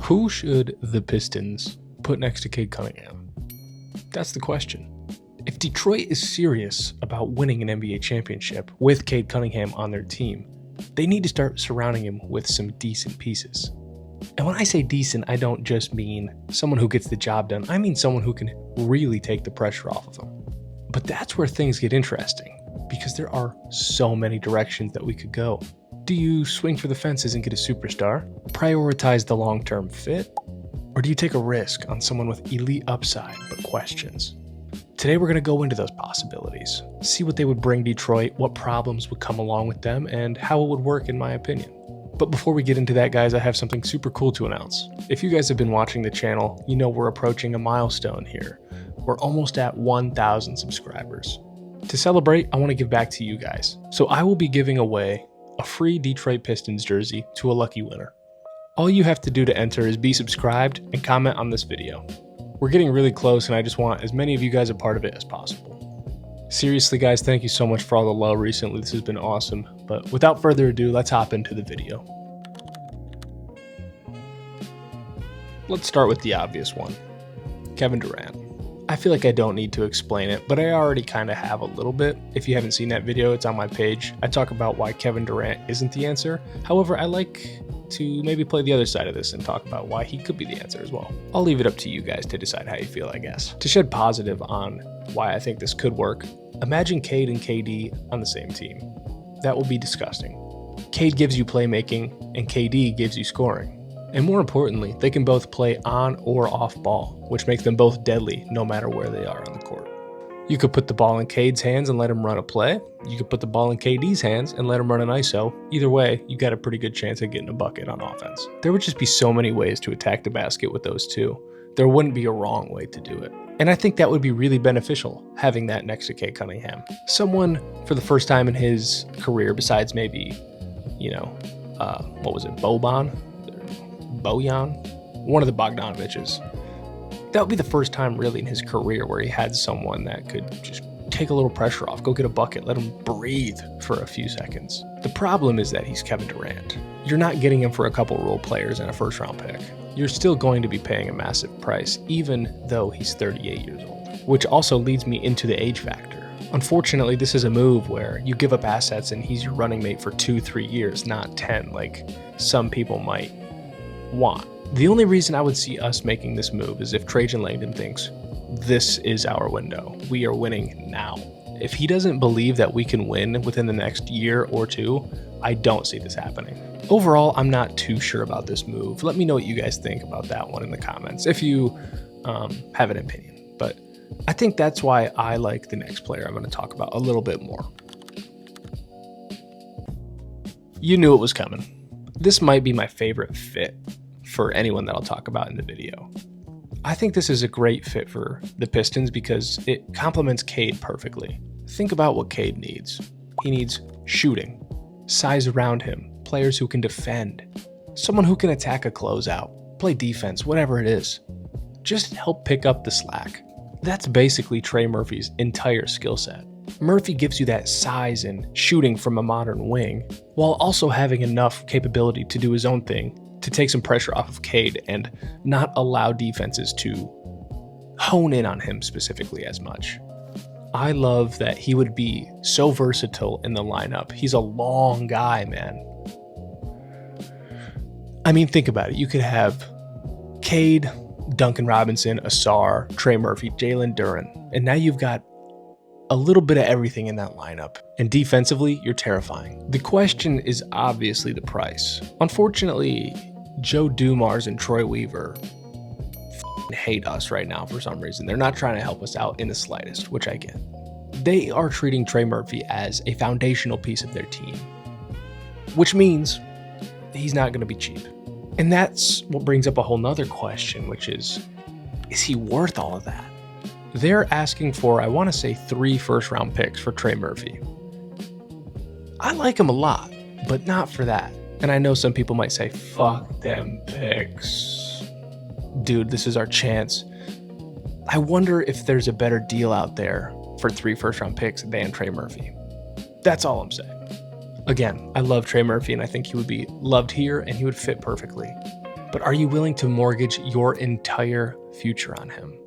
Who should the Pistons put next to Cade Cunningham? That's the question. If Detroit is serious about winning an NBA championship with Cade Cunningham on their team, they need to start surrounding him with some decent pieces. And when I say decent, I don't just mean someone who gets the job done. I mean someone who can really take the pressure off of him. But that's where things get interesting, because there are so many directions that we could go. Do you swing for the fences and get a superstar? Prioritize the long-term fit? Or do you take a risk on someone with elite upside but questions? Today we're going to go into those possibilities, see what they would bring Detroit, what problems would come along with them, and how it would work in my opinion. But before we get into that, guys, I have something super cool to announce. If you guys have been watching the channel, you know we're approaching a milestone here. We're almost at 1,000 subscribers. To celebrate, I want to give back to you guys. So I will be giving away a free Detroit Pistons jersey to a lucky winner. All you have to do to enter is be subscribed and comment on this video. We're getting really close and I just want as many of you guys a part of it as possible. Seriously guys, thank you so much for all the love recently. This has been awesome. But without further ado, let's hop into the video. Let's start with the obvious one, Kevin Durant. I feel like I don't need to explain it, but I already kind of have a little bit. If you haven't seen that video, it's on my page. I talk about why Kevin Durant isn't the answer. However, I like to maybe play the other side of this and talk about why he could be the answer as well. I'll leave it up to you guys to decide how you feel, I guess. To shed positive on why I think this could work, imagine Cade and KD on the same team. That will be disgusting. Cade gives you playmaking and KD gives you scoring. And more importantly, they can both play on or off ball, which makes them both deadly no matter where they are on the court. You could put the ball in Cade's hands and let him run a play. You could put the ball in KD's hands and let him run an ISO. Either way, you got a pretty good chance of getting a bucket on offense. There would just be so many ways to attack the basket with those two. There wouldn't be a wrong way to do it. And I think that would be really beneficial, having that next to Cade Cunningham. Someone for the first time in his career, besides maybe, Bojan, one of the Bogdanoviches. That would be the first time really in his career where he had someone that could just take a little pressure off, go get a bucket, let him breathe for a few seconds. The problem is that he's Kevin Durant. You're not getting him for a couple role players and a first round pick. You're still going to be paying a massive price, even though he's 38 years old, which also leads me into the age factor. Unfortunately, this is a move where you give up assets and he's your running mate for 2-3 years, not 10, like some people might want. The only reason I would see us making this move is if Trajan Langdon thinks this is our window. We are winning now. If he doesn't believe that we can win within the next year or two, I don't see this happening. Overall, I'm not too sure about this move. Let me know what you guys think about that one in the comments if you have an opinion. But I think that's why I like the next player I'm going to talk about a little bit more. You knew it was coming. This might be my favorite fit for anyone that I'll talk about in the video. I think this is a great fit for the Pistons because it complements Cade perfectly. Think about what Cade needs. He needs shooting, size around him, players who can defend, someone who can attack a closeout, play defense, whatever it is. Just help pick up the slack. That's basically Trey Murphy's entire skill set. Murphy gives you that size and shooting from a modern wing, while also having enough capability to do his own thing to take some pressure off of Cade and not allow defenses to hone in on him specifically as much. I love that he would be so versatile in the lineup. He's a long guy, man. I mean, think about it. You could have Cade, Duncan Robinson, Asar, Trey Murphy, Jalen Duren, and now you've got a little bit of everything in that lineup. And defensively, you're terrifying. The question is obviously the price. Unfortunately, Joe Dumars and Troy Weaver hate us right now for some reason. They're not trying to help us out in the slightest, which I get. They are treating Trey Murphy as a foundational piece of their team, which means he's not going to be cheap. And that's what brings up a whole nother question, which is he worth all of that? They're asking for, I want to say, 3 first-round picks for Trey Murphy. I like him a lot, but not for that. And I know some people might say, fuck them picks. Dude, this is our chance. I wonder if there's a better deal out there for 3 first-round picks than Trey Murphy. That's all I'm saying. Again, I love Trey Murphy, and I think he would be loved here, and he would fit perfectly. But are you willing to mortgage your entire future on him?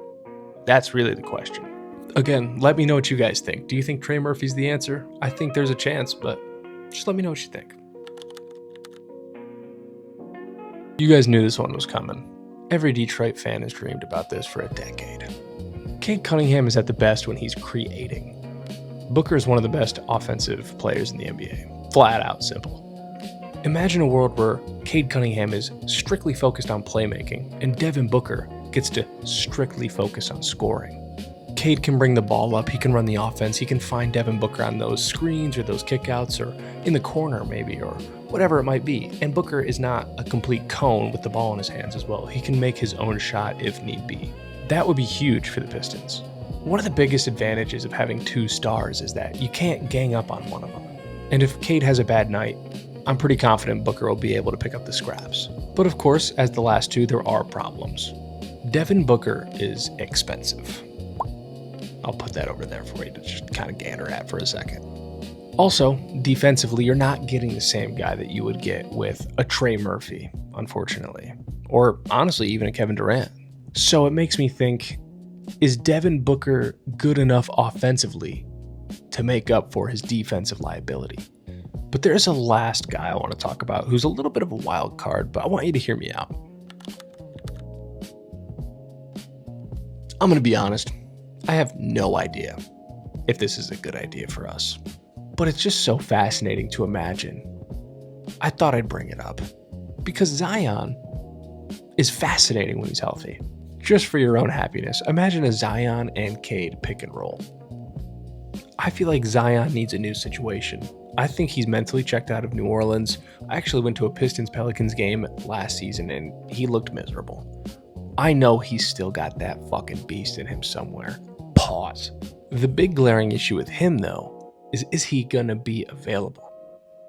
That's really the question. Again, let me know what you guys think. Do you think Trey Murphy's the answer? I think there's a chance, but just let me know what you think. You guys knew this one was coming. Every Detroit fan has dreamed about this for a decade. Cade Cunningham is at the best when he's creating. Booker is one of the best offensive players in the NBA. Flat out simple. Imagine a world where Cade Cunningham is strictly focused on playmaking and Devin Booker gets to strictly focus on scoring. Cade can bring the ball up, he can run the offense, he can find Devin Booker on those screens or those kickouts or in the corner maybe or whatever it might be. And Booker is not a complete cone with the ball in his hands as well. He can make his own shot if need be. That would be huge for the Pistons. One of the biggest advantages of having two stars is that you can't gang up on one of them. And if Cade has a bad night, I'm pretty confident Booker will be able to pick up the scraps. But of course, as the last two, there are problems. Devin Booker is expensive. I'll put that over there for you to just kind of gander at for a second. Also, defensively, you're not getting the same guy that you would get with a Trey Murphy, unfortunately. Or honestly, even a Kevin Durant. So it makes me think, is Devin Booker good enough offensively to make up for his defensive liability? But there's a last guy I want to talk about who's a little bit of a wild card, but I want you to hear me out. I'm going to be honest. I have no idea if this is a good idea for us, but it's just so fascinating to imagine. I thought I'd bring it up because Zion is fascinating when he's healthy. Just for your own happiness, imagine a Zion and Cade pick and roll. I feel like Zion needs a new situation. I think he's mentally checked out of New Orleans. I actually went to a Pistons-Pelicans game last season and he looked miserable. I know he's still got that fucking beast in him somewhere. Pause. The big glaring issue with him, though, is he gonna be available?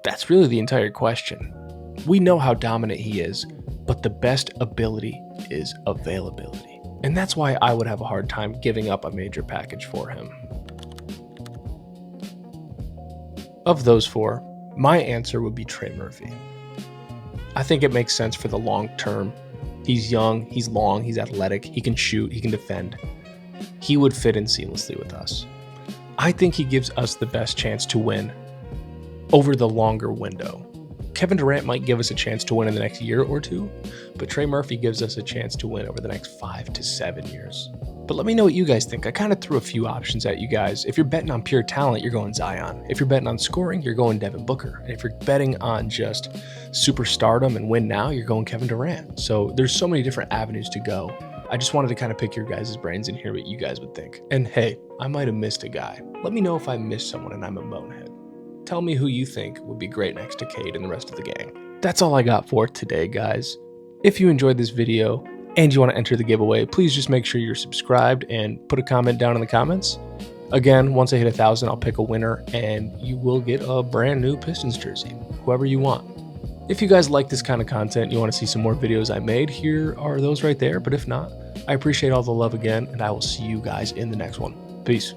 That's really the entire question. We know how dominant he is, but the best ability is availability. And that's why I would have a hard time giving up a major package for him. Of those four, my answer would be Trey Murphy. I think it makes sense for the long term. He's young, he's long, he's athletic, he can shoot, he can defend. He would fit in seamlessly with us. I think he gives us the best chance to win over the longer window. Kevin Durant might give us a chance to win in the next year or two, but Trey Murphy gives us a chance to win over the next 5 to 7 years. But let me know what you guys think. I kind of threw a few options at you guys. If you're betting on pure talent, you're going Zion. If you're betting on scoring, you're going Devin Booker. And if you're betting on just superstardom and win now, you're going Kevin Durant. So there's so many different avenues to go. I just wanted to kind of pick your guys' brains and hear what you guys would think. And hey, I might have missed a guy. Let me know if I missed someone and I'm a bonehead. Tell me who you think would be great next to Cade and the rest of the gang. That's all I got for today, guys. If you enjoyed this video and you want to enter the giveaway, please just make sure you're subscribed and put a comment down in the comments. Again, once I hit 1,000, I'll pick a winner and you will get a brand new Pistons jersey, whoever you want. If you guys like this kind of content, you want to see some more videos I made, here are those right there. But if not, I appreciate all the love again, and I will see you guys in the next one. Peace.